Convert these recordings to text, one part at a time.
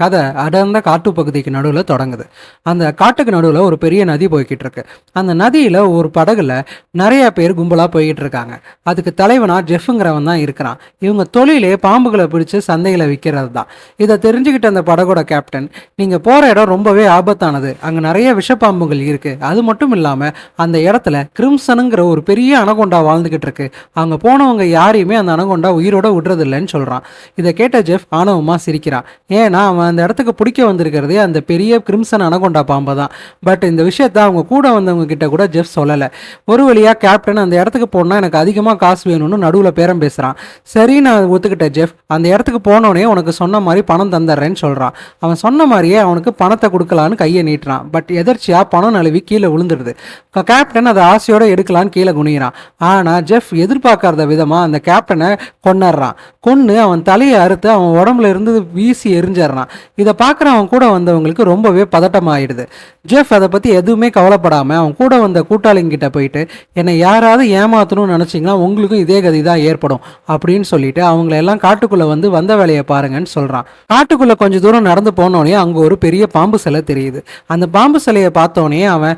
கதை அடர்ந்த காட்டுப்பகுதிக்கு நடுவில் தொடங்குது. அந்த காட்டுக்கு நடுவில் ஒரு பெரிய நதி போய்கிட்டு இருக்கு. அந்த நதியில் ஒரு படகுல நிறைய பேர் கும்பலாக போய்கிட்டு இருக்காங்க. அதுக்கு தலைவனா ஜெஃப்ங்கிறவன் தான் இருக்கிறான். இவங்க தொழிலே பாம்புகளை பிடிச்சு சந்தையில் விற்கிறது தான். இதை தெரிஞ்சுக்கிட்ட அந்த படகோட கேப்டன், நீங்கள் போகிற இடம் ரொம்பவே ஆபத்தானது, அங்கே நிறைய விஷப்பாம்புகள் இருக்குது, அது மட்டும் இல்லாமல் அந்த இடத்துல கிரிம்சனுங்கிற ஒரு பெரிய அனகொண்டா வாழ்ந்துக்கிட்டு இருக்கு, அங்கே போனவங்க யாரையுமே அந்த அனகொண்டா உயிரோட விடுறதில்லைன்னு சொல்கிறான். இதை கேட்ட ஜெஃப் ஆணவமாக சிரிக்கிறான். ஏன்னா அவன் அந்த இடத்துக்கு பிடிக்க வந்திருக்கிறதே அந்த பெரிய கிரிம்சன் அனகொண்டா பாம்பை தான். பட் இந்த விஷயத்த அவங்க கூட வந்தவங்க கிட்ட கூட ஜெஃப் சொல்லலை. ஒரு வழியாக கேப்டன் அந்த இடத்துக்கு போனால் எனக்கு அதிகமாக காசு வேணும்னு நடுவில் பேரம் பேசுகிறான். சரி, நான் ஒத்துக்கிட்ட ஜெஃப், அந்த இடத்துக்கு போனோடனே உனக்கு சொன்ன மாதிரி பணம் தந்துடுறேன்னு சொல்கிறான். அவன் சொன்ன மாதிரியே அவனுக்கு பணத்தை கொடுக்கலான்னு கையை நீட்டுறான். பட் எதர்ச்சியாக பணம் நழுவி கீழே விழுந்துடுது. கேப்டன் அதை ஆசையோடு எடுக்கலான்னு கீழே குனிகிறான். ஆனால் ஜெஃப் எதிர்பார்க்காத விதமாக அந்த கேப்டனை கொன்னுறான். கொன்று அவன் தலையை அறுத்து அவன் உடம்புல இருந்து வீசி எரிஞ்சிடறான். இதை பார்க்குற அவன் கூட வந்தவங்களுக்கு ரொம்பவே பதட்டமாயிடுது. ஜெஃப் அதை பற்றி எதுவுமே கவலைப்படாமல் அவன் கூட வந்த கூட்டாளிங்கிட்ட போயிட்டு, என்னை யாராவது ஏமாற்றணும்னு நினச்சிங்கன்னா உங்களுக்கும் இதே கதி தான் ஏற்படும் அப்படின்னு சொல்லிட்டு அவங்கள எல்லாம் காட்டுக்குள்ளே வந்த வேலையை பாருங்கன்னு சொல்கிறான். காட்டுக்குள்ளே கொஞ்சம் தூரம் நடந்து போனோடனே அங்கே ஒரு பெரிய பாம்பு சிலை தெரியுது. அந்த பாம்பு சிலையை பார்த்தோன்னே அவன்,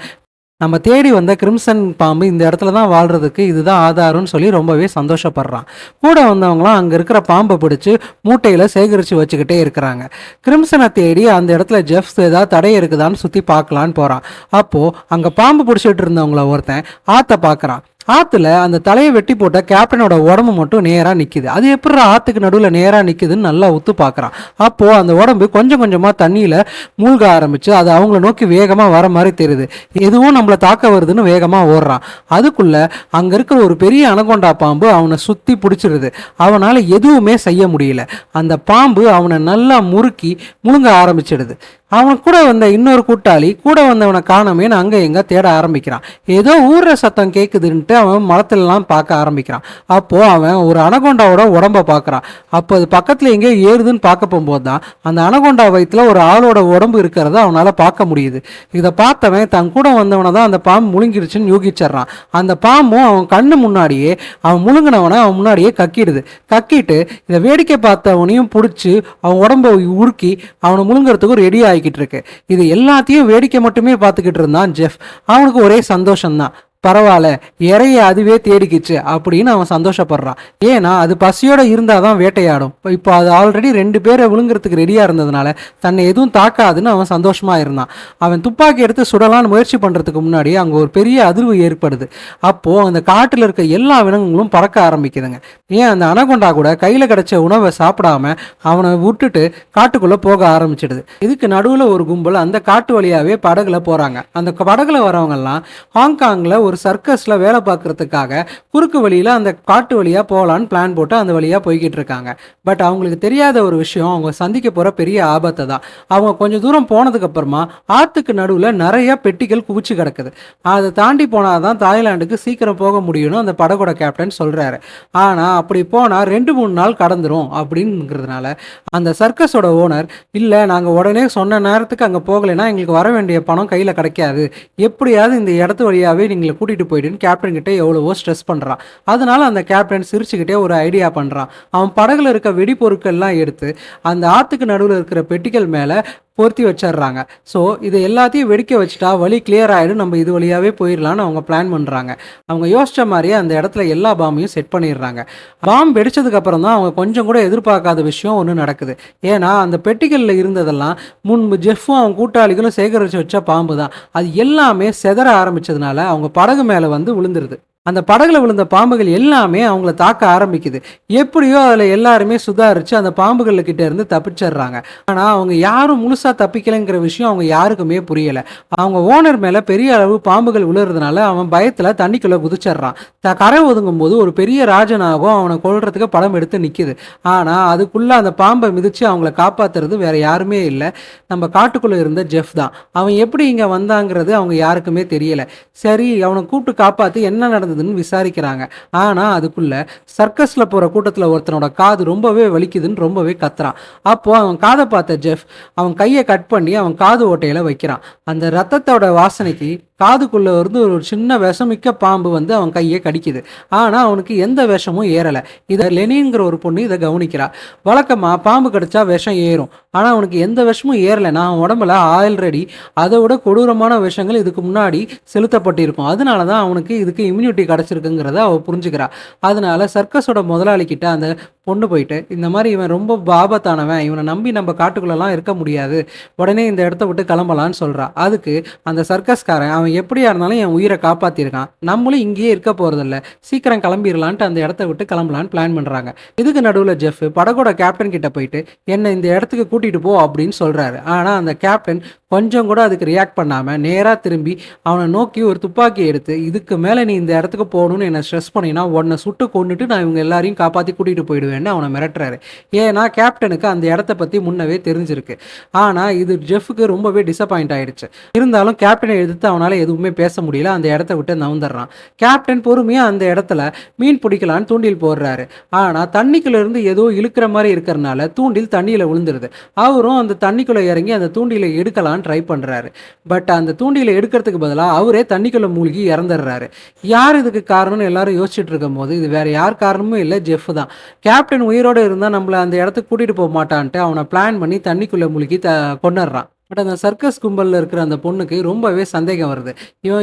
நம்ம தேடி வந்த கிரிம்சன் பாம்பு இந்த இடத்துல தான் வாழ்கிறதுக்கு இதுதான் ஆதாரம்னு சொல்லி ரொம்பவே சந்தோஷப்படுறான். கூட வந்தவங்களாம் அங்கே இருக்கிற பாம்பை பிடிச்சி மூட்டையில் சேகரித்து வச்சுக்கிட்டே இருக்கிறாங்க. கிரிம்சனை தேடி அந்த இடத்துல ஜெஃப்ஸ் ஏதாவது தடை இருக்குதான்னு சுற்றி பார்க்கலான்னு போகிறான். அப்போது அங்கே பாம்பு பிடிச்சிட்டு இருந்தவங்கள ஒருத்தன் ஆற்றை பார்க்குறான். ஆற்றுல அந்த தலையை வெட்டி போட்ட கேப்டனோட உடம்பு மட்டும் நேராக நிற்கிது. அது எப்படி ஆற்றுக்கு நடுவில் நேராக நிற்கிதுன்னு நல்லா உத்து பார்க்குறான். அப்போது அந்த உடம்பு கொஞ்சம் கொஞ்சமாக தண்ணியில் மூழ்க ஆரம்பித்து அது அவங்கள நோக்கி வேகமாக வர மாதிரி தெரியுது. எதுவும் நம்மளை தாக்க வருதுன்னு வேகமாக ஓடுறான். அதுக்குள்ளே அங்கே இருக்கிற ஒரு பெரிய அனகொண்டா பாம்பு அவனை சுற்றி பிடிச்சிருது. அவனால் எதுவுமே செய்ய முடியல. அந்த பாம்பு அவனை நல்லா முறுக்கி முழுங்க ஆரம்பிச்சிடுது. அவன் கூட வந்த இன்னொரு கூட்டாளி கூட வந்தவனை காணமேன்னு அங்கே எங்கே தேட ஆரம்பிக்கிறான். ஏதோ ஊர்ற சத்தம் கேட்குதுன்ட்டு அவன் மரத்துலலாம் பார்க்க ஆரம்பிக்கிறான். அப்போது அவன் ஒரு அனகொண்டாவோட உடம்பை பார்க்குறான். அப்போ அது பக்கத்தில் எங்கேயோ ஏறுதுன்னு பார்க்க போகும்போது தான் அந்த அனகொண்டா வயிற்றுல ஒரு ஆளோட உடம்பு இருக்கிறத அவனால் பார்க்க முடியுது. இதை பார்த்தவன் தன் கூட வந்தவனை தான் அந்த பாம்பு முழுங்கிடுச்சுன்னு யூகிச்சிட்றான். அந்த பாம்பும் அவன் கண்ணு முன்னாடியே அவன் முழுங்கினவனை அவன் முன்னாடியே கக்கிடுது. கக்கிட்டு இதை வேடிக்கை பார்த்தவனையும் பிடிச்சி அவன் உடம்பை உருக்கி அவனை முழுங்கிறதுக்கு ரெடி ஆகிக்கிட்டு இருக்கு. இது எல்லாத்தையும் வேடிக்கை மட்டுமே பார்த்துக்கிட்டு இருந்தான் ஜெஃப். அவனுக்கு ஒரே சந்தோஷம்தான். பரவாயில்ல, இறைய அதுவே தேடிக்கிச்சு அப்படின்னு அவன் சந்தோஷப்படுறான். ஏன்னா அது பசியோட இருந்தால் தான் வேட்டையாடும். இப்போ அது ஆல்ரெடி 2 பேரை விழுங்குறதுக்கு ரெடியாக இருந்ததுனால தன்னை எதுவும் தாக்காதுன்னு அவன் சந்தோஷமாக இருந்தான். அவன் துப்பாக்கி எடுத்து சுடலான்னு முயற்சி பண்ணுறதுக்கு முன்னாடி அங்கே ஒரு பெரிய அதிர்வு ஏற்படுது. அப்போது அந்த காட்டில் இருக்க எல்லா விலங்குகளும் பறக்க ஆரம்பிக்குதுங்க. ஏன் அந்த அனகொண்டா கூட கையில் கிடைச்ச உணவை சாப்பிடாம அவனை விட்டுட்டு காட்டுக்குள்ளே போக ஆரம்பிச்சிடுது. இதுக்கு நடுவில் ஒரு கும்பல் அந்த காட்டு வழியாகவே படகுல போகிறாங்க. அந்த படகுல வரவங்கெல்லாம் ஹாங்காங்கில் ஒரு சர்க்கஸில் வேலை பார்க்குறதுக்காக குறுக்கு வழியில் அந்த காட்டு வழியாக போகலான்னு பிளான் போட்டு அந்த வழியாக போய்கிட்டு இருக்காங்க. பட் அவங்களுக்கு தெரியாத ஒரு விஷயம், அவங்க சந்திக்க போகிற பெரிய ஆபத்தை தான். அவங்க கொஞ்சம் தூரம் போனதுக்கப்புறமா ஆற்றுக்கு நடுவில் நிறைய பெட்டிகள் குவிச்சு கிடக்குது. அதை தாண்டி போனால் தான் தாய்லாந்துக்கு சீக்கிரம் போக முடியும்னு அந்த படகோட கேப்டன் சொல்கிறாரு. ஆனால் அப்படி போனால் 2-3 நாள் கடந்துரும் அப்படிங்கிறதுனால அந்த சர்க்கஸோட ஓனர், இல்லை நாங்கள் உடனே சொன்ன நேரத்துக்கு அங்கே போகலைன்னா எங்களுக்கு வர வேண்டிய பணம் கையில் கிடைக்காது, எப்படியாவது இந்த இடத்து வழியாகவே நீங்கள் கூட்டிகிட்டு போயிட்டுன்னு கேப்டன் கிட்ட எவ்வளவோ ஸ்ட்ரெஸ் பண்ணுறான். அதனால அந்த கேப்டன் சிரிச்சுக்கிட்டே ஒரு ஐடியா பண்ணுறான். அவன் படகுல இருக்க வெடிப்பொருட்கள்லாம் எடுத்து அந்த ஆற்றுக்கு நடுவில் இருக்கிற பெட்டிகள் மேலே பொருத்தி வச்சிடுறாங்க. ஸோ இதை எல்லாத்தையும் வெடிக்க வச்சுட்டா வழி கிளியர் ஆகிடும், நம்ம இது வழியாகவே போயிடலான்னு அவங்க பிளான் பண்ணுறாங்க. அவங்க யோசித்த மாதிரியே அந்த இடத்துல எல்லா பாம்பையும் செட் பண்ணிடுறாங்க. பாம்பு வெடிச்சதுக்கப்புறம் தான் அவங்க கொஞ்சம் கூட எதிர்பார்க்காத விஷயம் ஒன்று நடக்குது. ஏன்னா அந்த பெட்டிகளில் இருந்ததெல்லாம் முன்பு ஜெஃப்பும் அவங்க கூட்டாளிகளும் சேகரித்து வச்ச பாம்பு தான். அது எல்லாமே செதற ஆரம்பித்ததுனால அவங்க படகு மேலே விழுந்துருது. அந்த படகுல விழுந்த பாம்புகள் எல்லாமே அவங்கள தாக்க ஆரம்பிக்குது. எப்படியோ அதில் எல்லாருமே சுதாரித்து அந்த பாம்புகள்கிட்ட இருந்து தப்பிச்சிடுறாங்க. ஆனால் அவங்க யாரும் முழுசாக தப்பிக்கலைங்கிற விஷயம் அவங்க யாருக்குமே புரியலை. அவங்க ஓனர் மேலே பெரிய அளவு பாம்புகள் விழுறதுனால அவன் பயத்தில் தண்ணிக்குள்ளே குதிச்சிட்றான். கரை ஒதுங்கும் போது ஒரு பெரிய ராஜனாகவும் அவனை கொல்றதுக்கு படம் எடுத்து நிற்கிது. ஆனால் அதுக்குள்ளே அந்த பாம்பை மிதித்து அவங்கள காப்பாற்றுறது வேற யாருமே இல்லை, நம்ம காட்டுக்குள்ளே இருந்த ஜெஃப் தான். அவன் எப்படி இங்கே வந்தாங்கிறது அவங்க யாருக்குமே தெரியலை. சரி, அவனை கூப்பிட்டு காப்பாற்றி என்ன நடந்தது விசாரிக்கிறாங்க. ஆனா அதுக்குள்ள சர்க்கஸ்ல போற கூட்டத்துல ஒருத்தனோட காது ரொம்பவே வலிக்குதுன்னு ரொம்பவே கத்துறான். அப்போ அவன் காதை பார்த்த ஜெஃப் அவன் கையை கட் பண்ணி அவன் காது ஓட்டையில வைக்கிறான். அந்த ரத்தத்தோட வாசனைக்கு காதுக்குள்ள இருந்து ஒரு சின்ன விஷமிக்க பாம்பு வந்து அவன் கையை கடிக்குது. ஆனா அவனுக்கு எந்த விஷமும் ஏறல. இத லெனின்ங்கிற ஒரு பொண்ணு இத கவனிக்கிறா. வழக்கமா பாம்பு கடிச்சா விஷம் ஏறும். ஆனா அவனுக்கு எந்த விஷமும் ஏறலன்னா அவன் உடம்புல ஆல்ரெடி அதை விட கொடூரமான விஷயங்கள் இதுக்கு முன்னாடி செலுத்தப்பட்டிருக்கும். அதனால தான் அவனுக்கு இதுக்கு இம்யூனிட்டி கிடைச்சிருக்குங்கிறத அவ புரிஞ்சுக்கிறா. அதனால சர்க்கஸோட முதலாளி கிட்ட அந்த பொண்ணு போயிட்டு, இந்த மாதிரி இவன் ரொம்ப ஆபத்தானவன், இவனை நம்பி நம்ம காட்டுக்குள்ளலாம் இருக்க முடியாது, உடனே இந்த இடத்த விட்டு கிளம்பலான்னு சொல்றா. அதுக்கு அந்த சர்க்கஸ்காரன், அவன் எப்படியா இருந்தாலும் என் உயிரை காப்பாத்திருக்கான், நம்மளும் இங்கேயே இருக்க போறதில்ல, சீக்கிரம் கிளம்பிடலான்ட்டு அந்த இடத்த விட்டு கிளம்பலான்னு பிளான் பண்றாங்க. இதுக்கு நடுவில் ஜெஃப் படகோட கேப்டன் கிட்ட போயிட்டு என்னை இந்த இடத்துக்கு கூட்டிட்டு போ அப்படின்னு சொல்றாரு. ஆனா அந்த கேப்டன் கொஞ்சம் கூட அதுக்கு ரியாக்ட் பண்ணாம நேரா திரும்பி அவனை நோக்கி ஒரு துப்பாக்கி எடுத்து, இதுக்கு மேல நீ இந்த இடத்துக்கு போகணும்னு என்ன ஸ்ட்ரெஸ் பண்ணினா உன்னை சுட்டு கொண்டுட்டு நான் இவங்க எல்லாரையும் காப்பாத்தி கூட்டிட்டு போயிடுவேன்னு அவனை மிரட்டுறாரு. ஏன்னா கேப்டனுக்கு அந்த இடத்த பத்தி முன்னவே தெரிஞ்சிருக்கு. ஆனா இது ஜெஃப்க்கு ரொம்பவே டிசப்பாயிண்ட் ஆயிடுச்சு. இருந்தாலும் கேப்டனை எதிர்த்து அவனால எதுவுமே பேச முடியல. அந்த இடத்த விட்டு நவுந்துடுறான். கேப்டன் பொறுமையா அந்த இடத்துல மீன் பிடிக்கலான்னு தூண்டில் போடுறாரு. ஆனா தண்ணிக்குள்ள இருந்து ஏதோ இழுக்கிற மாதிரி இருக்கிறனால தூண்டில் தண்ணியில விழுந்துருது. அவரும் அந்த தண்ணிக்குள்ள இறங்கி அந்த தூண்டிலை எடுக்கலாம் ட்ரை பண்றாரு. பட் அந்த தூண்டில எடுக்கிறதுக்கு பதிலா அவரே தண்ணிக்குள்ள மூழ்கி இறந்துடுறாரு. யார் இதுக்கு காரணம்னு எல்லாரும் யோசிச்சுட்டு இருக்கும் போது இது வேற யார் காரணமும் இல்லை, ஜெஃப் தான். கேப்டன் உயிரோட இருந்தா நம்மள அந்த இடத்துக்கு கூட்டிட்டு போக மாட்டான்ட்டு அவனை பிளான் பண்ணி தண்ணிக்குள்ள மூழ்கி கொண்டுறான். பட் அந்த சர்க்கஸ் கும்பலில் இருக்கிற அந்த பொண்ணுக்கு ரொம்பவே சந்தேகம் வருது.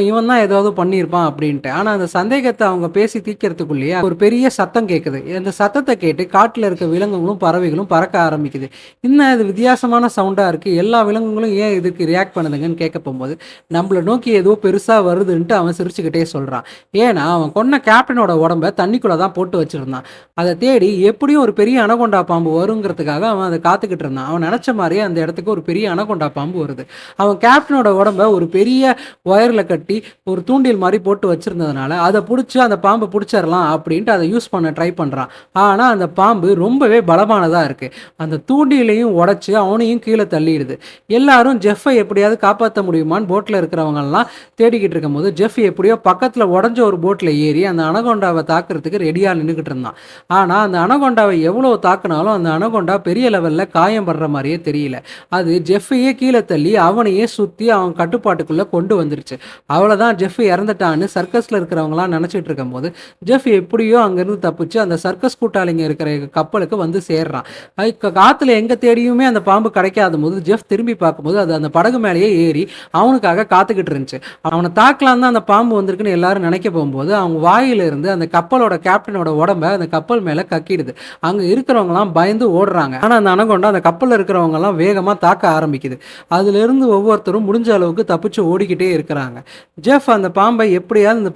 இவன் தான் ஏதாவது பண்ணியிருப்பான் அப்படின்ட்டு. ஆனால் அந்த சந்தேகத்தை அவங்க பேசி தீர்க்கறதுக்குள்ளேயே ஒரு பெரிய சத்தம் கேட்குது. அந்த சத்தத்தை கேட்டு காட்டில் இருக்க விலங்குகளும் பறவைகளும் பறக்க ஆரம்பிக்குது. இன்னும் இது வித்தியாசமான சவுண்டாக இருக்குது, எல்லா விலங்குகளும் ஏன் இதுக்கு ரியாக்ட் பண்ணுதுங்கன்னு கேட்க போகும்போது நம்மளை நோக்கி ஏதோ பெருசாக வருதுன்ட்டு அவன் சிரிச்சுக்கிட்டே சொல்கிறான். ஏன்னா அவன் கொன்ன கேப்டனோட உடம்ப தண்ணிக்குள்ளே தான் போட்டு வச்சுருந்தான். அதை தேடி எப்படியும் ஒரு பெரிய அனகொண்டா பாம்பு வருங்கிறதுக்காக அவன் அதை காத்துக்கிட்டு இருந்தான். அவன் நினச்ச மாதிரியே அந்த இடத்துக்கு ஒரு பெரிய அனகொண்டா பாம்பு வருது. அவன் கேப்டனோட உடம்ப ஒரு பெரிய ஒயர்ல கட்டி ஒரு தூண்டில் மாதிரி போட்டு வச்சிருந்ததுனால அதை பிடிச்சி அந்த பாம்பை பிடிச்சிடலாம் அப்படின்ட்டு அதை யூஸ் பண்ண ட்ரை பண்றான். ஆனா அந்த பாம்பு ரொம்பவே பலமானதா இருக்கு. அந்த தூண்டிலையும் உடைச்சு அவனையும் கீழே தள்ளிடுது. எல்லாரும் ஜெஃப்பை எப்படியாவது காப்பாற்ற முடியுமான்னு போட்ல இருக்கிறவங்க எல்லாம் தேடிக்கிட்டு இருக்கும் போது ஜெஃப் எப்படியோ பக்கத்துல உடஞ்ச ஒரு போட்ல ஏறி அந்த அனகொண்டாவை தாக்குறதுக்கு ரெடியா நின்றுகிட்டு இருந்தான். ஆனா அந்த அனகொண்டாவை எவ்வளவு தாக்குனாலும் அந்த அனகொண்டா பெரிய லெவல்ல காயம் படுற மாதிரியே தெரியல. அது ஜெஃப்பையே கீழே தள்ளி அவனையே சுற்றி அவன் கட்டுப்பாட்டுக்குள்ளே கொண்டு வந்துருச்சு. அவ்வளோதான், ஜெஃப் இறந்துட்டான்னு சர்க்கஸில் இருக்கிறவங்களாம் நினச்சிட்டு இருக்கும் போது ஜெஃப் எப்படியோ அங்கேருந்து தப்பிச்சு அந்த சர்க்கஸ் கூட்டாளிங்க இருக்கிற கப்பலுக்கு வந்து சேர்றான். காற்றுல எங்கே தேடியுமே அந்த பாம்பு கிடைக்காத போது ஜெஃப் திரும்பி பார்க்கும்போது அது அந்த படகு மேலேயே ஏறி அவனுக்காக காத்துக்கிட்டு இருந்துச்சு. அவனை தாக்கலாம் தான் அந்த பாம்பு வந்திருக்குன்னு எல்லாரும் நினைக்க போகும்போது அவங்க வாயிலிருந்து அந்த கப்பலோட கேப்டனோட உடம்ப அந்த கப்பல் மேலே கக்கிடுது. அங்கே இருக்கிறவங்களாம் பயந்து ஓடுறாங்க. ஆனால் அந்த அனகொண்டா அந்த கப்பலில் இருக்கிறவங்கலாம் வேகமாக தாக்க ஆரம்பிக்குது. அதிலிருந்து ஒவ்வொருத்தரும் முடிஞ்ச அளவுக்கு தப்பிச்சு ஓடிக்கிட்டே இருக்கிறாங்க. ஜெஃப் அந்த பாம்பை எப்படியாவது இந்த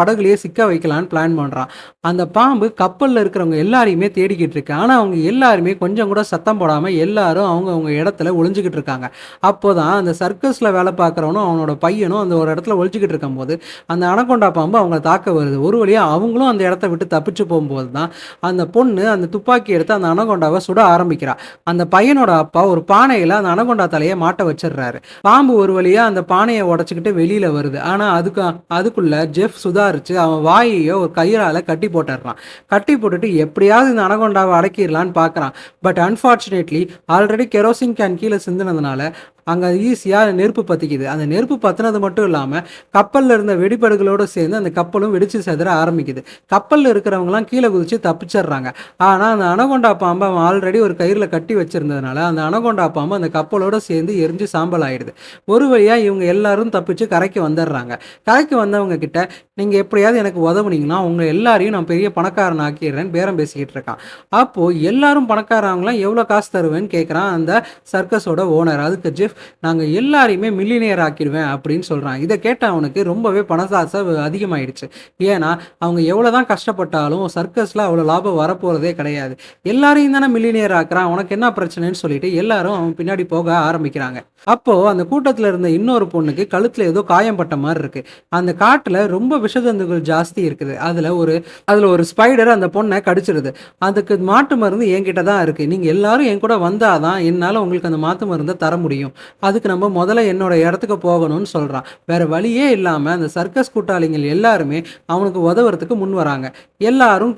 படகுலேயே சிக்க வைக்கலான்னு பிளான் பண்ணுறான். அந்த பாம்பு கப்பலில் இருக்கிறவங்க எல்லாரையுமே தேடிக்கிட்டு இருக்கு. ஆனால் அவங்க எல்லாருமே கொஞ்சம் கூட சத்தம் போடாமல் எல்லாரும் அவங்க இடத்துல ஒளிஞ்சுக்கிட்டு இருக்காங்க. அப்போதான் அந்த சர்க்கஸில் வேலை பார்க்குறவனும் அவனோட பையனும் அந்த ஒரு இடத்துல ஒழிச்சுக்கிட்டு இருக்கும்போது அந்த அனகொண்டா பாம்பு அவங்க தாக்க வருது. ஒரு வழியாக அவங்களும் அந்த இடத்த விட்டு தப்பிச்சு போகும்போது தான் அந்த பொண்ணு அந்த துப்பாக்கி எடுத்து அந்த அனகொண்டாவை சுட ஆரம்பிக்கிறா. அந்த பையனோட அப்பா ஒரு பானையில் அந்த அனகொண்டா தலையை மாட்ட வச்சிடுறாரு. பாம்பு ஒரு வழியா அந்த பானையை உடைச்சுக்கிட்டு வெளியில வருது. ஆனா அதுக்குள்ள ஜெஃப் சுதாரிச்சு அவன் வாயையோ ஒரு கயிறால கட்டி போட்டுறான். கட்டி போட்டுட்டு எப்படியாவது இந்த அனகொண்டாவை அடக்கிடலான்னு பார்க்கறான். But unfortunately already kerosene can கீழே சிந்தினதுனால அங்கே ஈஸியாக நெருப்பு பற்றிக்குது. அந்த நெருப்பு பற்றினது மட்டும் இல்லாமல் கப்பலில் இருந்த வெடிபடுகளோடு சேர்ந்து அந்த கப்பலும் வெடிச்சு செதற ஆரம்பிக்குது. கப்பலில் இருக்கிறவங்களாம் கீழே குதிச்சு தப்பிச்சிடுறாங்க. ஆனால் அந்த அனகொண்டா பாம்பை அவன் ஆல்ரெடி ஒரு கயிறில் கட்டி வச்சிருந்ததுனால அந்த அனகொண்டா பாம்பு அந்த கப்பலோடு சேர்ந்து எரிஞ்சு சாம்பல் ஆயிடுது. ஒரு வழியாக இவங்க எல்லாரும் தப்பிச்சு கரைக்கு வந்துடுறாங்க. கரைக்கு வந்தவங்க கிட்ட நீங்கள் எப்படியாவது எனக்கு உதவுனீங்கன்னா உங்கள் எல்லாரையும் நான் பெரிய பணக்காரன் ஆக்கிடுறேன்னு பேரம் பேசிக்கிட்டு இருக்கான். அப்போது எல்லாரும் பணக்காரங்களாம் எவ்வளோ காசு தருவேன்னு கேட்குறான் அந்த சர்க்கஸோட ஓனர். அதுக்கு ஜெஃப் நாங்கள் எல்லாரையுமே மில்லினியர் ஆக்கிடுவேன் அப்படின்னு சொல்கிறான். இதை கேட்ட அவனுக்கு ரொம்பவே பணசாசை அதிகமாயிடுச்சு. ஏன்னா அவங்க எவ்வளோதான் கஷ்டப்பட்டாலும் சர்க்கஸில் அவ்வளோ லாபம் வரப்போகிறதே கிடையாது. எல்லாரையும் தானே மில்லினியர் ஆக்குறான், உனக்கு என்ன பிரச்சனைன்னு சொல்லிட்டு எல்லாரும் அவன் பின்னாடி போக ஆரம்பிக்கிறாங்க. அப்போது அந்த கூட்டத்தில் இருந்த இன்னொரு பொண்ணுக்கு கழுத்தில் ஏதோ காயம் பட்ட மாதிரி இருக்கு. அந்த காட்டில் ரொம்ப விஷஜந்துகள் ஜாஸ்தி இருக்குது. அதில் ஒரு ஸ்பைடர் அந்த பொண்ணை கடிச்சிருது. அதுக்கு மாட்டு மருந்து என்கிட்ட தான் இருக்குது, நீங்கள் எல்லாரும் என் கூட வந்தாதான் என்னால் உங்களுக்கு அந்த மாட்டு மருந்தை தர முடியும். அதுக்கு நம்ம முதல்ல என்னோட இடத்துக்கு போகணும்னு சொல்கிறான். வேற வழியே இல்லாமல் அந்த சர்க்கஸ் கூட்டாளிகள் எல்லாருமே அவனுக்கு உதவுறதுக்கு முன் வராங்க. எல்லாரும்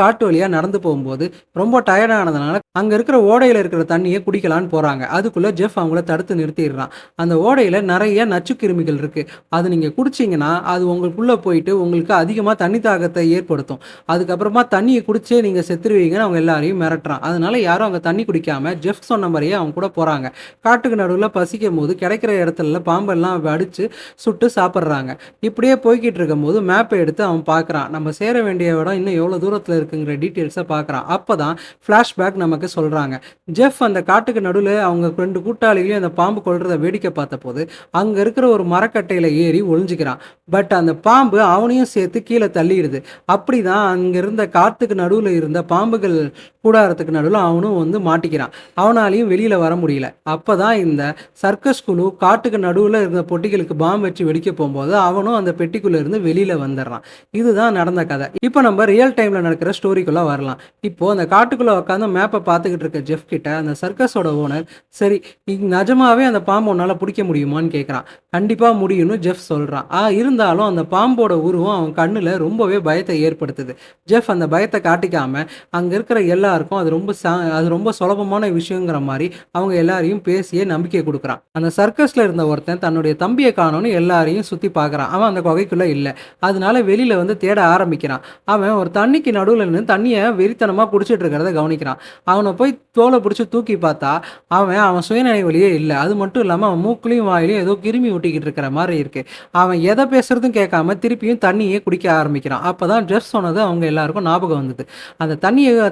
காட்டு வழியாக நடந்து போகும்போது ரொம்ப டயர்டானதுனால அங்க இருக்கிற ஓடையில இருக்கிற தண்ணிய குடிக்கலான்னு போறாங்க. அதுக்குள்ள ஜெஃப் அவங்கள தடுத்து நிறுத்திடுறான். அந்த ஓடையில நெறைய நச்சுக்கிருமிகள் இருக்கு. அது நீங்க குடிச்சீங்கன்னா, அது உங்களுக்குள்ள போயிட்டு உங்களுக்கு அதிகமா தண்ணி தாகத்த ஏற்படுத்தும். அதுக்கப்புறமா தண்ணிய குடிச்சே நீங்க செத்துருவீங்கன்னு அவங்க எல்லாரையும் மிரட்டுறான். அதனால யாரும் அங்க தண்ணி குடிக்காம ஜெஃப் சொன்ன மாரியே அவங்க கூட போறாங்க. காட்டுக்கு நடுவுல பசிக்கும்போது கிடைக்கிற இடத்துல பாம்பெல்லாம் அடிச்சு சுட்டு சாப்பிடுறாங்க. இப்படியே போய்க்கிட்டு இருக்கும்போது மேப்ப எடுத்து அவன் பார்க்குறான். நம்ம சேர வேண்டிய இடம் இன்னும் எவ்வளோ தூரத்துல இருக்குங்கிற டீட்டெயில்ஸ பார்க்குறான். அப்பதான் ஃப்ளாஷ்பேக் நமக்கு சொல்றாங்க. ஜெஃப் அந்த காட்டுக்கு நடுவுல அவங்க 2 கூட்டாளிகளையும் அந்த பாம்பு கொல்றத வேடிக்கை பார்த்தபோது, அங்க இருக்கிற ஒரு மரக்கட்டையில ஏறி ஒளிஞ்சுக்கிறான். பட் அந்த பாம்பு அவனையும் சேர்த்து கீழ தள்ளிடுது. அப்படிதான் அங்க இருந்த காட்டுக்கு நடுவுல இருந்த பாம்புகள் கூடாரத்துக்கு நடுவுல அவனும் வந்து மாட்டிக்கிறான். அவனாலயும் வெளியில வர முடியல. அப்பதான் இந்த சர்க்கஸ் குழு காட்டுக்கு நடுவுல இருந்த பொட்டிகளுக்கு பாம்பு வச்சு வெடிக்க போகும்போது, அவனும் அந்த பெட்டிக்குள்ள இருந்து வெளியில வந்துடுறான். இதுதான் நடந்த கதை. இப்போ நம்ம ரியல் டைம்ல நடக்கிற ஸ்டோரிக்குள்ள வரலாம். இப்போ அந்த காட்டுக்குள்ள உட்காந்து மேப்பை பார்த்துக்கிட்டு இருக்க ஜெஃப் கிட்ட அந்த சர்க்கஸோட ஓனர், சரி நிஜமாவே அந்த பாம்பு உன்னால பிடிக்க முடியுமான்னு கேட்குறான். கண்டிப்பா முடியும்னு ஜெஃப் சொல்றான். இருந்தாலும் அந்த பாம்போட உருவம் அவன் கண்ணுல ரொம்பவே பயத்தை ஏற்படுத்துது. ஜெஃப் அந்த பயத்தை காட்டிக்காம அங்க இருக்கிற எல்லாருக்கும் அது ரொம்ப சுலபமான விஷயங்கிற மாதிரி அவங்க எல்லாரையும் பேசியே நம்பிக்கை கொடுக்குறான். அந்த சர்க்கஸ்ல இருந்த ஒருத்தன் தன்னுடைய தம்பியை காணோன்னு எல்லாரையும் சுத்தி பார்க்கறான். அவன் அந்த குகைக்குள்ள இல்ல. அதனால வெளியில வந்து தேட ஆரம்பிக்கிறான். அவன் ஒரு தண்ணிக்கு நடுவுல நின்னு தண்ணியை வெறித்தனமா குடிச்சிட்டு இருக்கிறத கவனிக்கிறான். அவனை போய் தோலை பிடிச்சி தூக்கி பார்த்தா அவன் சுயநினைவிலேயே இல்லை. அது மட்டும் இல்லாம அவன் மூக்குலையும் வாயிலையும் ஏதோ கிருமி ஊட்டிக்கிட்டு இருக்கிற மாதிரி இருக்கு. அவன் எதை பேசுறதும் கேட்காம திருப்பியும் தண்ணியே குடிக்க ஆரம்பிக்கிறான். அப்பதான் ஜெஃப் சொன்னது அவங்க எல்லாருக்கும் ஞாபகம் வந்தது. அந்த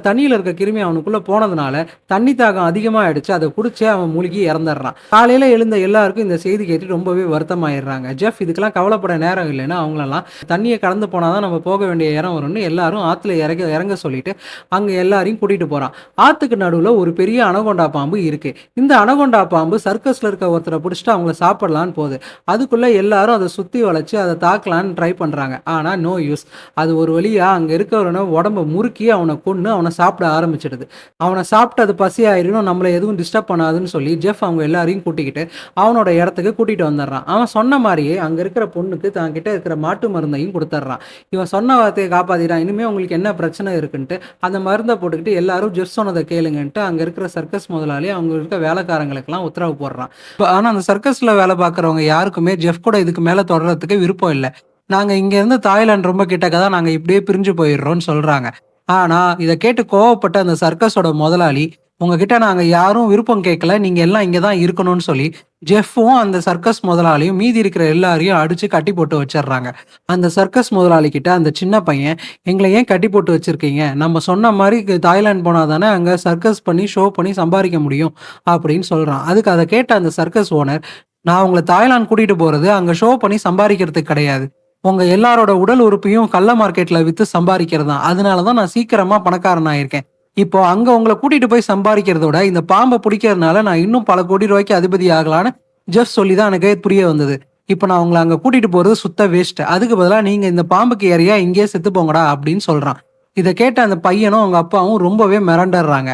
தண்ணியில இருக்க கிருமி அவனுக்குள்ள போனதுனால தண்ணி தாகம் அதிகமாயிடுச்சு. அதை குடிச்சு அவன் மூழ்கி இறந்துடுறான். காலையில எழுந்த எல்லாருக்கும் இந்த செய்தி கேட்டு ரொம்பவே வருத்தமாயிடுறாங்க. ஜெஃப் இதுக்கெல்லாம் கவலைப்பட நேரம் இல்லைன்னா அவங்களெல்லாம் தண்ணியை கடந்து போனாதான் நம்ம போக வேண்டிய இடம் வரும்னு எல்லாரும் ஆத்துல இறங்க இறங்க சொல்லிட்டு அங்க எல்லாரையும் கூட்டிட்டு போறான். ஆத்துக்கு நடுவுல ஒரு பெரிய அனகொண்டா பாம்பு இருக்கு. இந்த அனகொண்டா பாம்பு சர்க்கஸ்ல இருக்க ஒருத்தரை பிடிச்சிட்டு அவங்கள சாப்பிடலான்னு போகுது. அதுக்குள்ள எல்லாரும் அதை சுத்தி வளைச்சு அதை தாக்கலான்னு ட்ரை பண்றாங்க. ஆனா நோ யூஸ். அது ஒரு வழியா அங்க இருக்கிறவன உடம்ப முறுக்கி அவனை கொன்னு அவனை சாப்பிட ஆரம்பிச்சிடுது. அவனை சாப்பிட்டு அது பசி ஆயிரும், நம்மளை எதுவும் டிஸ்டர்ப் பண்ணாதுன்னு சொல்லி ஜெஃப் அவங்க எல்லாரையும் கூட்டிக்கிட்டு அவனோட இடத்துக்கு கூட்டிட்டு வந்துடுறான். அவன் சொன்ன மாதிரியே அங்க இருக்கிற பொண்ணுக்கு தான் கிட்ட இருக்கிற மாட்டு மருந்தையும் கொடுத்துட்றான். இவன் சொன்ன வார்த்தையை காப்பாத்திட்டான். இனிமே உங்களுக்கு என்ன பிரச்சனை இருக்குன்ட்டு அந்த மருந்தை போட்டுக்கிட்டு எல்லாரும் ஜெஃப் சொன்னதை கேளுங்கன்ட்டு அங்க இருக்கிற சர்க்கஸ் முதலாளி அவங்க இருக்க வேலைக்காரங்களுக்கெல்லாம் உத்தரவு போடுறான். ஆனா அந்த சர்க்கஸ்ல வேலை பார்க்குறவங்க யாருக்குமே ஜெஃப் கூட இதுக்கு மேல தொடர்றதுக்கு விருப்பம் இல்லை. நாங்க இங்க இருந்து தாய்லாந்து ரொம்ப கிட்டக்க தான், நாங்க இப்படியே பிரிஞ்சு போயிடுறோம்னு சொல்றாங்க. ஆனா இதை கேட்டு கோவப்பட்ட அந்த சர்க்கஸோட முதலாளி, உங்ககிட்ட நாங்க யாரும் விருப்பம் கேட்கல, நீங்க எல்லாம் இங்க தான் இருக்கணும்னு சொல்லி ஜெஃப்பும் அந்த சர்க்கஸ் முதலாளியும் மீதி இருக்கிற எல்லாரையும் அடிச்சு கட்டி போட்டு வச்சிடுறாங்க. அந்த சர்க்கஸ் முதலாளி கிட்ட அந்த சின்ன பையன், எங்களை ஏன் கட்டி போட்டு வச்சிருக்கீங்க, நம்ம சொன்ன மாதிரி தாய்லாந்து போனா தானே அங்க சர்க்கஸ் பண்ணி ஷோ பண்ணி சம்பாதிக்க முடியும் அப்படின்னு சொல்றான். அதுக்கு அதை கேட்ட அந்த சர்க்கஸ் ஓனர், நான் உங்களை தாய்லாந்து கூட்டிட்டு போறது அங்க ஷோ பண்ணி சம்பாதிக்கிறதுக்கு கிடையாது, உங்க எல்லாரோட உடல் உறுப்பையும் கள்ள மார்க்கெட்ல வித்து சம்பாதிக்கிறது தான். அதனாலதான் நான் சீக்கிரமா பணக்காரன் ஆயிருக்கேன். இப்போ அங்க உங்களை கூட்டிட்டு போய் சம்பாதிக்கிறத விட இந்த பாம்பை பிடிக்கிறதுனால நான் இன்னும் பல கோடி ரூபாய்க்கு அதிபதி ஆகலான்னு ஜெஃப் சொல்லிதான் எனக்கு புரிய வந்தது. இப்போ நான் உங்களை அங்க கூட்டிட்டு போறது சுத்த வேஸ்ட். அதுக்கு பதிலா நீங்க இந்த பாம்புக்கு ஏறியா இங்கேயே செத்து போங்கடா அப்படின்னு சொல்றான். இதை கேட்ட அந்த பையனும் அவங்க அப்பாவும் ரொம்பவே மிரண்டுறாங்க.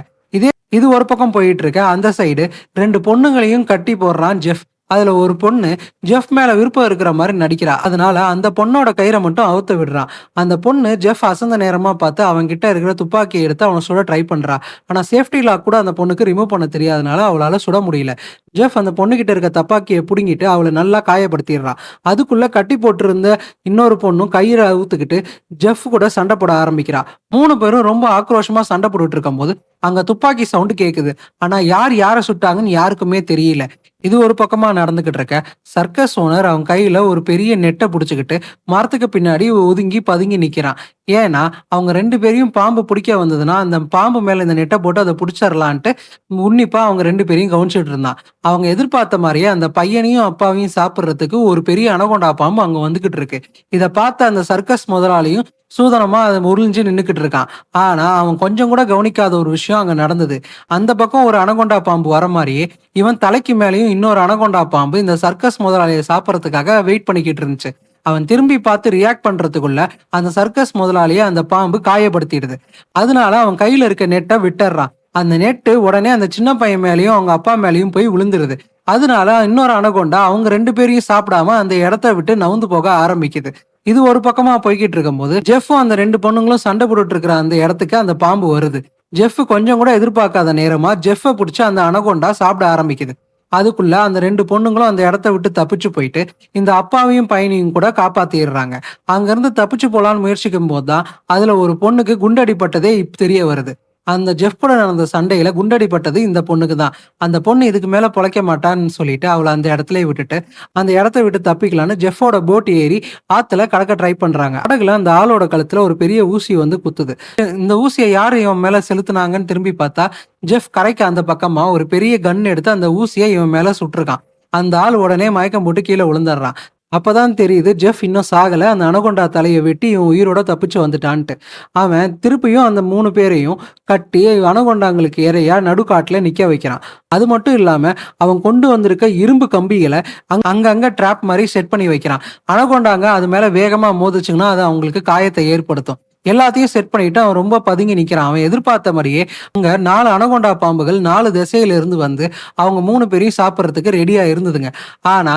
இது ஒரு பக்கம் போயிட்டு இருக்க அந்த சைடு 2 பொண்ணுங்களையும் கட்டி போடுறான் ஜெஃப். அதுல ஒரு பொண்ணு ஜெஃப் மேல விருப்பம் இருக்கிற மாதிரி நடிக்கிறா. அதனால அந்த பொண்ணோட கயிறை மட்டும் அவுத்து விடுறான். அந்த பொண்ணு ஜெஃப் அசந்த நேரமா பார்த்து அவங்க கிட்ட இருக்கிற துப்பாக்கியை எடுத்து அவனை சுட ட்ரை பண்றா. ஆனா சேஃப்டி லாக் கூட அந்த பொண்ணுக்கு ரிமூவ் பண்ண தெரியாதனால அவளால சுட முடியல. ஜெஃப் அந்த பொண்ணுகிட்ட இருக்க துப்பாக்கியை புடுங்கிட்டு அவளை நல்லா காயப்படுத்திடுறான். அதுக்குள்ள கட்டி போட்டிருந்த இன்னொரு பொண்ணும் கயிறை அவுத்துக்கிட்டு ஜெஃப் கூட சண்டை போட ஆரம்பிக்கிறா. 3 பேரும் ரொம்ப ஆக்ரோஷமா சண்டை போட்டுட்டு இருக்கும் போது அங்க துப்பாக்கி சவுண்டு கேக்குது. ஆனா யாரை சுட்டாங்கன்னு யாருக்குமே தெரியல. இது ஒரு பக்கமா நடந்துகிட்டு இருக்க சர்க்கஸ் ஓனர் அவன் கையில ஒரு பெரிய நெட்டை புடிச்சுக்கிட்டு மரத்துக்கு பின்னாடி ஒதுங்கி பதுங்கி நிக்கிறான். ஏன்னா அவங்க 2 பேரையும் பாம்பு பிடிக்க வந்ததுன்னா அந்த பாம்பு மேல இந்த நெட்டை போட்டு அதை பிடிச்சிடலான்ட்டு உன்னிப்பா அவங்க 2 பேரையும் கவனிச்சுட்டு இருந்தான். அவங்க எதிர்பார்த்த மாதிரியே அந்த பையனையும் அப்பாவையும் சாப்பிடுறதுக்கு ஒரு பெரிய அனகொண்டா பாம்பு அங்க வந்துகிட்டு இருக்கு. இதை பார்த்த அந்த சர்க்கஸ் முதலாளியும் சூதனமா அதை உறிஞ்சு நின்னுக்கிட்டு இருக்கான். ஆனா அவன் கொஞ்சம் கூட கவனிக்காத ஒரு விஷயம் அங்க நடந்தது. அந்த பக்கம் ஒரு அனகொண்டா பாம்பு வர மாதிரியே இவன் தலைக்கு மேலேயும் இன்னொரு அனகொண்டா பாம்பு இந்த சர்க்கஸ் முதலாளியை சாப்பிடறதுக்காக வெயிட் பண்ணிக்கிட்டு இருந்துச்சு. அவன் திரும்பி பார்த்து ரியாக்ட் பண்றதுக்குள்ள அந்த சர்க்கஸ் முதலாளியை அந்த பாம்பு காயப்படுத்திடுது. அதனால அவன் கையில இருக்க நெட்டை விட்டுறான். அந்த நெட்டு உடனே அந்த சின்ன பையன் மேலேயும் அவங்க அப்பா மேலேயும் போய் விழுந்துருது. அதனால இன்னொரு அனகொண்டா அவங்க 2 பேரையும் சாப்பிடாம அந்த இடத்த விட்டு நவுந்து போக ஆரம்பிக்குது. இது ஒரு பக்கமா போய்கிட்டு இருக்கும் போது ஜெஃப்பும் அந்த 2 பொண்ணுங்களும் சண்டை போட்டுட்டு இருக்கிற அந்த இடத்துக்கு அந்த பாம்பு வருது. ஜெஃப் கொஞ்சம் கூட எதிர்பார்க்காத நேரமா ஜெஃப்பை பிடிச்சி அந்த அனகொண்டா சாப்பிட ஆரம்பிக்குது. அதுக்குள்ள அந்த 2 பொண்ணுங்களும் அந்த இடத்த விட்டு தப்பிச்சு போயிட்டு, இந்த அப்பாவையும் பையனையும் கூட காப்பாத்திர்றாங்க. அங்கருந்து தப்பிச்சு போலான்னு முயற்சிக்கும்போது தான், அதுல ஒரு பொண்ணுக்கு குண்டடிபட்டதே தெரிய வருது. அந்த ஜெஃப் கூட நடந்த சண்டையில குண்டடிபட்டது இந்த பொண்ணுக்கு தான். அந்த பொண்ணு இதுக்கு மேல பொழைக்க மாட்டான்னு சொல்லிட்டு, அவள அந்த இடத்திலேயே விட்டுட்டு, அந்த இடத்த விட்டு தப்பிக்கலான்னு ஜெஃப்போட போட் ஏறி ஆத்துல கடக்க ட்ரை பண்றாங்க. படகுல அந்த ஆளோட கழுத்துல ஒரு பெரிய ஊசி வந்து குத்துது. இந்த ஊசிய யாரு இவன் மேல செலுத்துனாங்கன்னு திரும்பி பார்த்தா, ஜெஃப் கரைக்கு அந்த பக்கமா ஒரு பெரிய கன் எடுத்து அந்த ஊசிய இவன் மேல சுட்டுருக்கான். அந்த ஆள் உடனே மயக்கம் போட்டு கீழ விழுந்துடுறான். அப்பதான் தெரியுது ஜெஃப் இன்னும் சாகல. அந்த அனகொண்டா தலைய வெட்டி இவன் உயிரோட தப்பிச்சு வந்துட்டான்ட்டு. அவன் திருப்பியும் அந்த 3 பேரையும் கட்டி அனகொண்டாங்களுக்கு இரையா நடுக்காட்டுல நிக்க வைக்கிறான். அது மட்டும் இல்லாம அவன் கொண்டு வந்திருக்க இரும்பு கம்பிகளை அங்கங்க ட்ராப் மாதிரி செட் பண்ணி வைக்கிறான். அனகொண்டாங்க அது மேல வேகமா மோதிச்சுங்கன்னா அது அவங்களுக்கு காயத்தை ஏற்படுத்தும். எல்லாத்தையும் செட் பண்ணிட்டு அவன் ரொம்ப பதுங்கி நிக்கிறான். அவன் எதிர்பார்த்த மாதிரியே அங்க 4 அனகொண்டா பாம்புகள் 4 திசையில இருந்து வந்து அவங்க 3 பேரையும் சாப்பிடறதுக்கு ரெடியா இருந்ததுங்க. ஆனா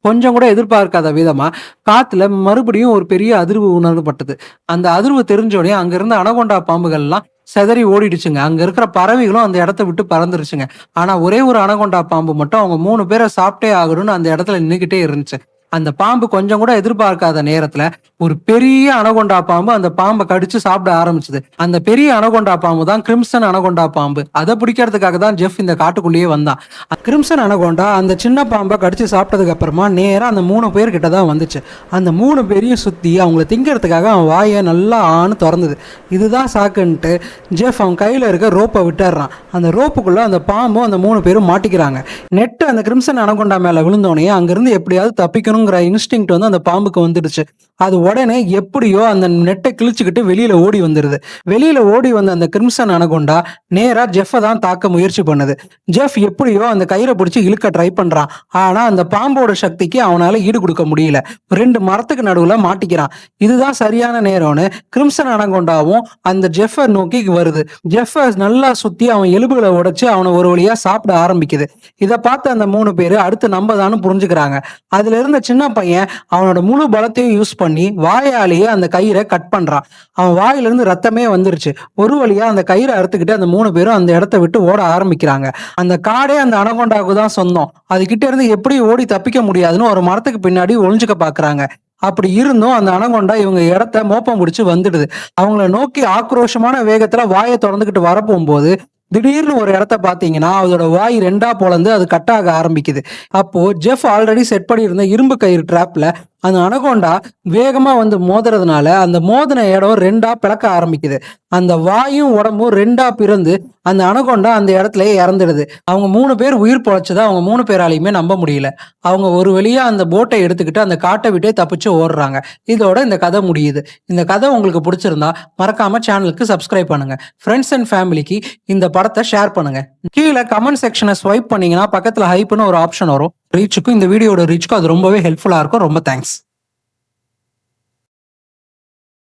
கொஞ்சம் கூட எதிர்பார்க்காத விதமா காத்துல மறுபடியும் ஒரு பெரிய அதிர்வு உணரப்பட்டது. அந்த அதிர்வு தெரிஞ்சோடனே அங்க இருந்த அனகொண்டா பாம்புகள்லாம் சிதறி ஓடிடுச்சுங்க. அங்க இருக்கிற பறவைகளும் அந்த இடத்த விட்டு பறந்துருச்சுங்க. ஆனா ஒரே ஒரு அனகொண்டா பாம்பு மட்டும் அவங்க 3 பேரை சாப்பிட்டே ஆகணும்னு அந்த இடத்துல நின்னுகிட்டே இருந்துச்சு. அந்த பாம்பு கொஞ்சம் கூட எதிர்பார்க்காத நேரத்துல ஒரு பெரிய அனகொண்டா பாம்பு அந்த பாம்பை கடிச்சு சாப்பிட ஆரம்பிச்சது. அந்த பெரிய அனகொண்டா பாம்பு தான் கிரிம்சன் அனகொண்டா பாம்பு. அதை பிடிக்கிறதுக்காக தான் ஜெஃப் இந்த காட்டுக்குள்ளேயே வந்தான். கிரிம்சன் அனகொண்டா அந்த சின்ன பாம்பை கடிச்சு சாப்பிட்டதுக்கு அப்புறமா நேரா அந்த 3 பேர் கிட்ட தான் வந்துச்சு. அந்த 3 பேரையும் சுத்தி அவங்கள திங்கிறதுக்காக அவன் வாயை நல்லா திறந்தது. இதுதான் சாக்குன்ட்டு ஜெஃப் அவன் கையில இருக்க ரோப்பை விட்டுறான். அந்த ரோப்புக்குள்ள அந்த பாம்பும் அந்த 3 பேரும் மாட்டிக்கிறாங்க. நெட்டு அந்த கிரிம்சன் அனகொண்டா மேல விழுந்தோடனே அங்கிருந்து எப்படியாவது தப்பிக்கணுங்கிற இன்ஸ்டிங்க்ட் வந்து அந்த பாம்புக்கு வந்துடுச்சு. அது உடனே எப்படியோ அந்த நெட்டை கிழிச்சுக்கிட்டு வெளியில ஓடி வந்துருது. வெளியில ஓடி வந்த அந்த கிரிம்சன் அனகொண்டா நேரா ஜெஃப்பை தான் தாக்க முயற்சி பண்ணுது. ஜெஃப் எப்படியோ அந்த கயிறை பிடிச்சி இழுக்க ட்ரை பண்றான். ஆனா அந்த பாம்போட சக்திக்கு அவனால ஈடு கொடுக்க முடியல. 2 மரத்துக்கு நடுவுல மாட்டிக்கிறான். இதுதான் சரியான நேரம்னு கிரிம்சன் அனகொண்டாவும் அந்த ஜெஃப்பை நோக்கி வருது. ஜெஃப்பை நல்லா சுத்தி அவன் எலும்புகளை உடைச்சு அவனை ஒரு வழியா சாப்பிட ஆரம்பிக்குது. இதை பார்த்து அந்த 3 பேரு அடுத்து நம்பதான்னு புரிஞ்சுக்கிறாங்க. அதுல இருந்த சின்ன பையன் அவனோட முழு பலத்தையும் யூஸ் பண்ணி வாயாலேயே அந்த கயிறை கட் பண்றான். அவன் வாயிலிருந்து ரத்தமே வந்துருச்சு. ஒரு வழியா அந்த கயிறை அறுத்துக்கிட்டு அந்த 3 பேரும் அந்த இடத்த விட்டு ஓட ஆரம்பிக்கிறாங்க. அந்த காடே அந்த அனகொண்டாவுக்கு தான் சொந்தம். அது கிட்ட இருந்து எப்படி ஓடி தப்பிக்க முடியாதுன்னு ஒரு மரத்துக்கு பின்னாடி ஒளிஞ்சுக்க பாக்குறாங்க. அப்படி இருந்தும் அந்த அனகொண்டா இவங்க இடத்த மோப்பம் பிடிச்சு வந்துடுது. அவங்கள நோக்கி ஆக்ரோஷமான வேகத்துல வாயை திறந்துகிட்டு வரப்போகும்போது திடீர்னு ஒரு இடத்த பாத்தீங்கன்னா அதோட வாய் 2ஆ பொளந்து அது கட்டாக ஆரம்பிக்குது. அப்போ ஜெஃப் ஆல்ரெடி செட் பண்ணியிருந்த இரும்பு கயிறு டிராப்ல அந்த அனகொண்டா வேகமா வந்து மோதுறதுனால அந்த மோதின இடம் 2ஆ பிளக்க ஆரம்பிக்குது. அந்த வாயும் உடம்பும் 2ஆ பிறந்து அந்த அனகொண்டா அந்த இடத்துலயே இறந்துடுது. அவங்க 3 பேர் உயிர் பொழைச்சதை அவங்க 3 பேராலையுமே நம்ப முடியல. அவங்க ஒரு வழியா அந்த போட்டை எடுத்துக்கிட்டு அந்த காட்டை விட்டே தப்பிச்சு ஓடுறாங்க. இதோட இந்த கதை முடியுது. இந்த கதை உங்களுக்கு பிடிச்சிருந்தா மறக்காம சேனலுக்கு சப்ஸ்கிரைப் பண்ணுங்க. ஃப்ரெண்ட்ஸ் அண்ட் ஃபேமிலிக்கு இந்த படத்தை ஷேர் பண்ணுங்க. கீழே கமெண்ட் செக்ஷனை ஸ்வைப் பண்ணீங்கன்னா பக்கத்துல ஹைப்னு ஒரு ஆப்ஷன் வரும். ரீச்சுக்கும் இந்த வீடியோட ரீச்சுக்கும் அது ரொம்பவே ஹெல்ப்ஃபுல்லா இருக்கும். ரொம்ப தேங்க்ஸ்.